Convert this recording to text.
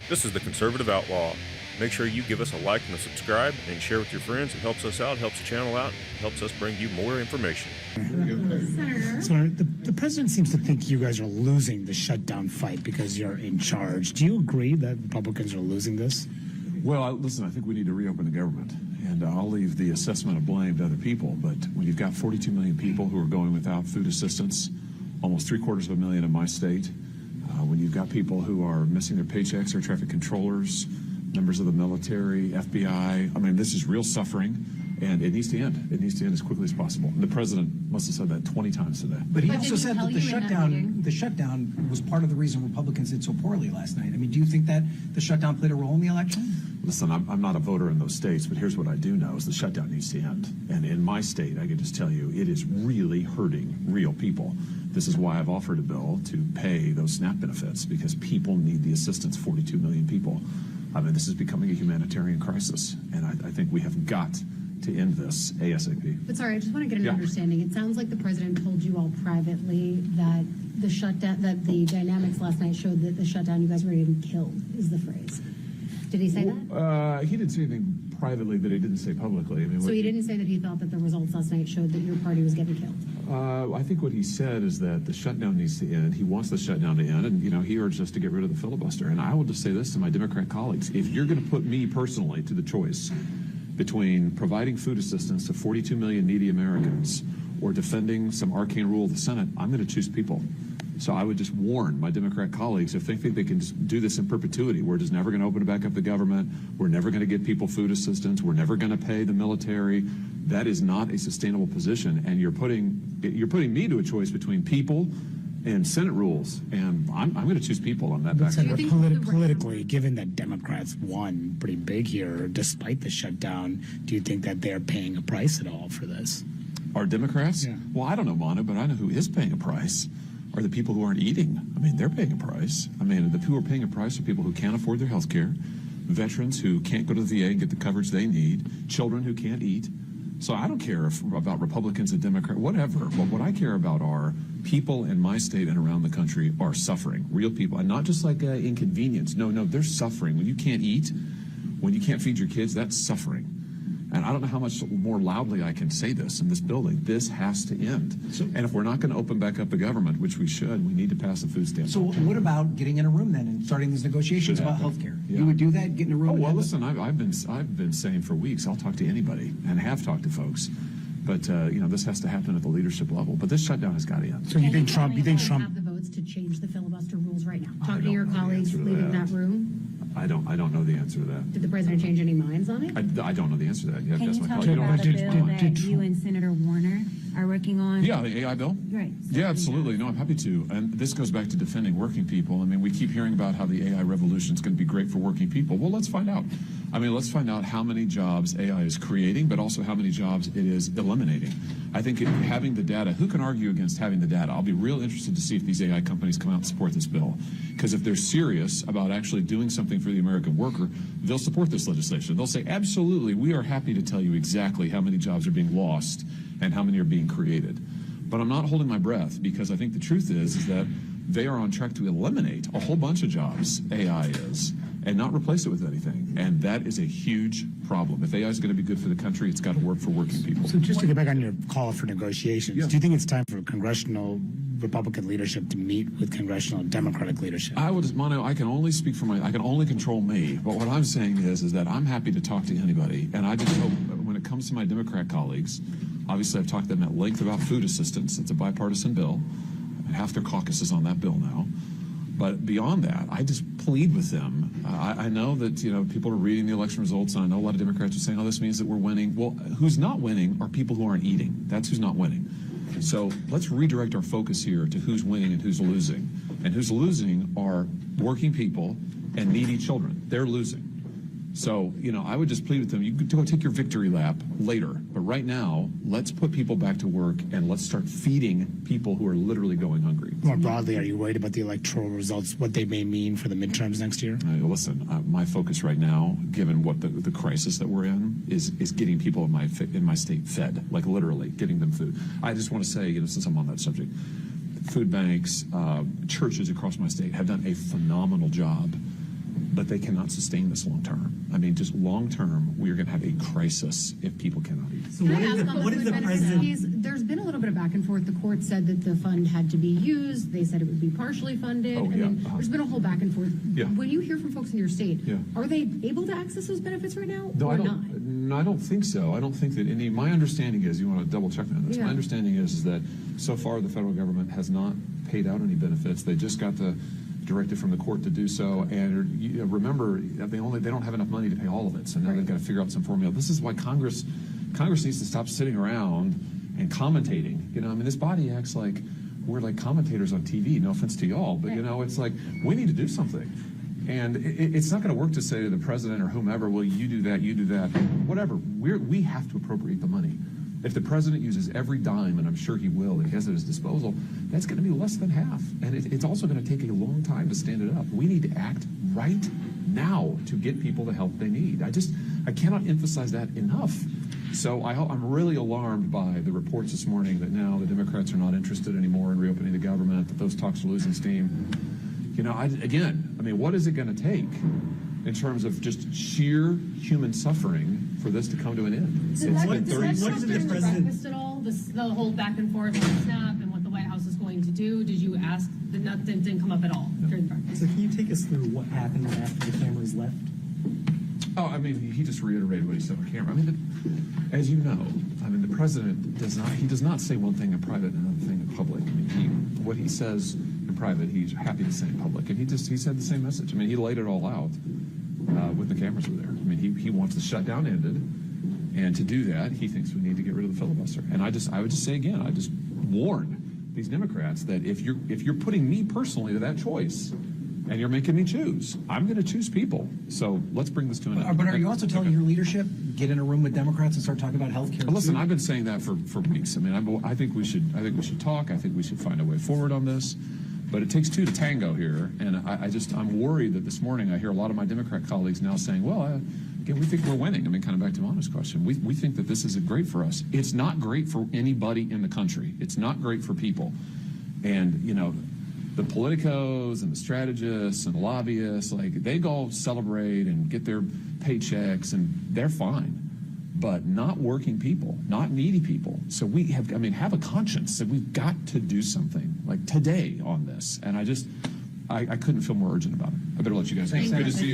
This is the Conservative Outlaw. Make sure you give us a like and a subscribe and share with your friends. It helps us out, helps the channel out, helps us bring you more information. Senator, the president seems to think you guys are losing the shutdown fight because you're in charge. Do you agree that Republicans are losing this? Well, listen, I think we need to reopen the government, and I'll leave the assessment of blame to other people, but when you've got 42 million people who are going without food assistance, almost 750,000 in my state, when you've got people who are missing their paychecks, air traffic controllers, members of the military, FBI, I mean, this is real suffering, and it needs to end. It needs to end as quickly as possible. And the president must have said that 20 times today. But he also said that the shutdown was part of the reason Republicans did so poorly last night. I mean, do you think that the shutdown played a role in the election? Listen, I'm not a voter in those states, but here's what I do know is the shutdown needs to end. And in my state, I can just tell you, it is really hurting real people. This is why I've offered a bill to pay those SNAP benefits, because people need the assistance, 42 million people. I mean, this is becoming a humanitarian crisis, and I think we have got to end this ASAP. But sorry, I just want to get an understanding. It sounds like the president told you all privately that the shutdown, that the dynamics last night showed that the shutdown, you guys were getting killed, is the phrase. Did he say that? He didn't say anything privately that he didn't say publicly. I mean, so he didn't say that he thought that the results last night showed that your party was getting killed? I think what he said is that the shutdown needs to end. He wants the shutdown to end, and he urged us to get rid of the filibuster. And I will just say this to my Democrat colleagues: if you're going to put me personally to the choice between providing food assistance to 42 million needy Americans or defending some arcane rule of the Senate, I'm going to choose people. So I would just warn my Democrat colleagues, if they think they can just do this in perpetuity, we're just never going to open back up the government, we're never going to get people food assistance, we're never going to pay the military. That is not a sustainable position, and you're putting me to a choice between people and Senate rules, and I'm going to choose people on that. But Senator, politically, given that Democrats won pretty big here, despite the shutdown, do you think that they're paying a price at all for this? Are Democrats? Yeah. Well, I don't know, Manu, but I know who is paying a price. Are the people who aren't eating. I mean, they're paying a price. I mean, the people who are paying a price are people who can't afford their health care, veterans who can't go to the VA and get the coverage they need, children who can't eat. So I don't care about Republicans and Democrats, whatever. But what I care about are people in my state and around the country are suffering, real people, and not just like inconvenience. No, they're suffering. When you can't eat, when you can't feed your kids, that's suffering. And I don't know how much more loudly I can say this in this building. This has to end. And if we're not going to open back up the government, which we should, we need to pass a food stamp. So what about getting in a room then and starting these negotiations about health care? Yeah. You would do that, get in a room? Oh, well, listen, I've been saying for weeks, I'll talk to anybody and have talked to folks. But, this has to happen at the leadership level. But this shutdown has got to end. So you think Trump have the votes to change the filibuster rules right now? Talk to your colleagues leaving that room. I don't know the answer to that. Did the president change any minds on it? I don't know the answer to that. Can you tell me about a bill that you and Senator Warner are working on? Yeah, the AI bill? Right. Yeah, absolutely. No, I'm happy to. And this goes back to defending working people. I mean, we keep hearing about how the AI revolution is going to be great for working people. Well, let's find out. I mean, let's find out how many jobs AI is creating, but also how many jobs it is eliminating. I think having the data, who can argue against having the data? I'll be real interested to see if these AI companies come out and support this bill. Because if they're serious about actually doing something for the American worker, they'll support this legislation. They'll say, absolutely, we are happy to tell you exactly how many jobs are being lost and how many are being created. But I'm not holding my breath, because I think the truth is that they are on track to eliminate a whole bunch of jobs, AI is, and not replace it with anything. And that is a huge problem. If AI is going to be good for the country, it's got to work for working people. So just to get back on your call for negotiations, do you think it's time for congressional Republican leadership to meet with congressional Democratic leadership? Manu, I can only speak for I can only control me. But what I'm saying is that I'm happy to talk to anybody. And I just hope when it comes to my Democrat colleagues, obviously I've talked to them at length about food assistance. It's a bipartisan bill. Half their caucus is on that bill now. But beyond that, I just plead with them. I know that people are reading the election results, and I know a lot of Democrats are saying, "Oh, this means that we're winning." Well, who's not winning are people who aren't eating. That's who's not winning. So let's redirect our focus here to who's winning and who's losing. And who's losing are working people and needy children. They're losing. So, I would just plead with them, you can go take your victory lap later. But right now, let's put people back to work and let's start feeding people who are literally going hungry. More broadly, are you worried about the electoral results, what they may mean for the midterms next year? Listen, my focus right now, given what the crisis that we're in, is getting people in my state fed, like literally getting them food. I just want to say, since I'm on that subject, food banks, churches across my state have done a phenomenal job but they cannot sustain this long term. I mean, just long term, we are going to have a crisis if people cannot eat. So Can I ask on what the is the food president? benefits piece? There's been a little bit of back and forth. The court said that the fund had to be used. They said it would be partially funded. Oh, I yeah, mean, there's been a whole back and forth. Yeah. When you hear from folks in your state, Yeah. are they able to access those benefits right now No, or I not? don't. No, I don't think so. I don't think that any. My understanding is, you want to double check me on this. Yeah. My understanding is that so far the federal government has not paid out any benefits. They just got the directive from the court to do so. And remember, they don't have enough money to pay all of it. So now they've got to figure out some formula. This is why Congress needs to stop sitting around and commentating. You know, I mean, this body acts like we're like commentators on TV. No offense to y'all, but you know, it's like we need to do something. And it's not going to work to say to the president or whomever, well, you do that, whatever. We have to appropriate the money. If the president uses every dime, and I'm sure he will, that he has at his disposal, that's going to be less than half. And it's also going to take a long time to stand it up. We need to act right now to get people the help they need. I cannot emphasize that enough. So I'm really alarmed by the reports this morning that now the Democrats are not interested anymore in reopening the government, that those talks are losing steam. You know, I mean, what is it going to take in terms of just sheer human suffering for this to come to an end? So It's what been does 30 that years. show During the president- breakfast at all, the whole back and forth on SNAP and what the White House is going to do? Did you ask? That didn't come up at all during the breakfast. So can you take us through what happened after the cameras left? Oh, I mean, he just reiterated what he said on camera. I mean, as you know, I mean, the president does not say one thing in private and another thing in public. I mean, what he says in private, he's happy to say in public, and he said the same message. I mean, he laid it all out when the cameras were there. I mean, he wants the shutdown ended, and to do that, he thinks we need to get rid of the filibuster. And I would just say again, I just warn these Democrats that if you're putting me personally to that choice, and you're making me choose, I'm going to choose people. So let's bring this to an end. But are you also telling your leadership, get in a room with Democrats and start talking about health care? Listen, I've been saying that for weeks. I mean, I think we should talk. I think we should find a way forward on this. But it takes two to tango here, and I'm worried that this morning I hear a lot of my Democrat colleagues now saying, well, again, we think we're winning. I mean, kind of back to Mana's question. We think that this is great for us. It's not great for anybody in the country. It's not great for people. And, you know, the politicos and the strategists and lobbyists, like, they go celebrate and get their paychecks, and they're fine. But not working people, not needy people. So have a conscience that we've got to do something, like, today on this. And I couldn't feel more urgent about it. I better let you guys go. Good to see you.